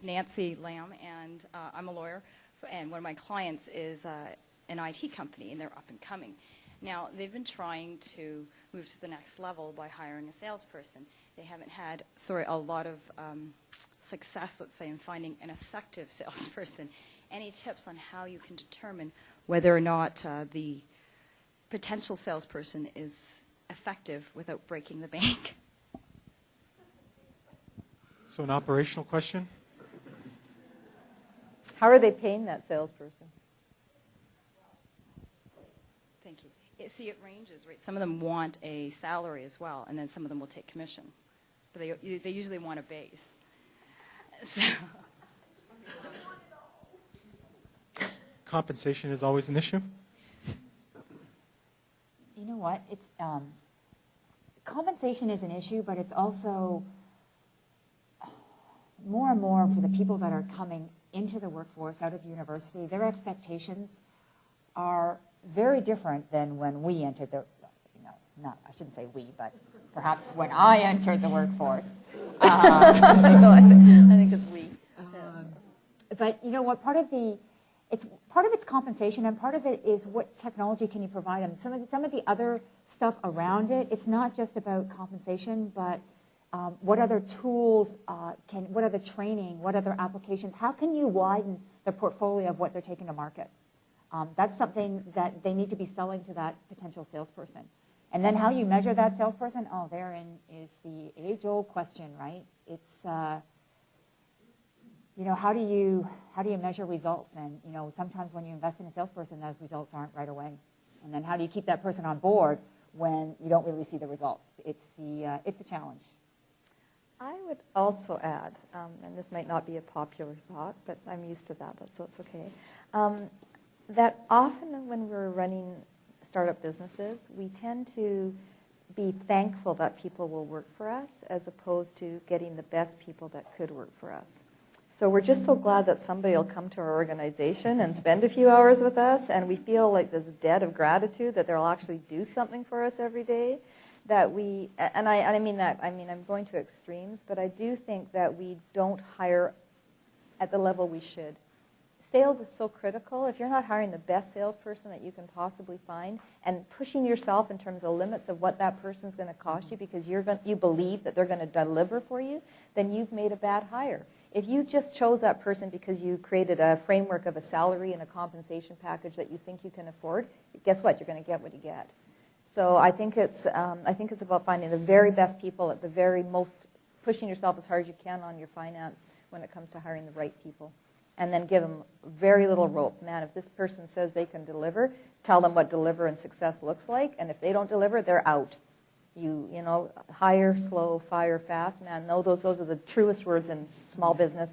Nancy Lamb, and I'm a lawyer, and one of my clients is an IT company, and they're up and coming. Now, they've been trying to move to the next level by hiring a salesperson. They haven't had a lot of success, let's say, in finding an effective salesperson. Any tips on how you can determine whether or not the potential salesperson is effective without breaking the bank? So an operational question? How are they paying that salesperson? Thank you. See, it ranges, right? Some of them want a salary as well, and then some of them will take commission. But they usually want a base. So. Compensation is always an issue? You know what? It's compensation is an issue, but it's also more and more for the people that are coming into the workforce out of university. Their expectations are very different than when we entered the, I shouldn't say we, but perhaps when I entered the workforce. I think it's we. But you know what? Part of it's compensation, and part of it is what technology can you provide them. Some of the other stuff around it, it's not just about compensation, but what other tools what other training, what other applications, how can you widen the portfolio of what they're taking to market? That's something that they need to be selling to that potential salesperson. And then how you measure that salesperson, therein is the age-old question, right? It's, how do you measure results? And, sometimes when you invest in a salesperson, those results aren't right away. And then how do you keep that person on board when you don't really see the results? It's a challenge. I would also add, and this might not be a popular thought, but I'm used to that, so it's okay, that often when we're running startup businesses, we tend to be thankful that people will work for us as opposed to getting the best people that could work for us. So we're just so glad that somebody will come to our organization and spend a few hours with us, and we feel like this debt of gratitude that they'll actually do something for us every day. That we, and I mean that, I'm going to extremes, but I do think that we don't hire at the level we should. Sales is so critical. If you're not hiring the best salesperson that you can possibly find and pushing yourself in terms of limits of what that person's going to cost you because you believe that they're going to deliver for you, then you've made a bad hire. If you just chose that person because you created a framework of a salary and a compensation package that you think you can afford, guess what? You're going to get what you get. So I think it's about finding the very best people at the very most, pushing yourself as hard as you can on your finance when it comes to hiring the right people. And then give them very little rope. Man, if this person says they can deliver, tell them what deliver and success looks like. And if they don't deliver, they're out. Hire slow, fire fast. Man, no, those are the truest words in small business.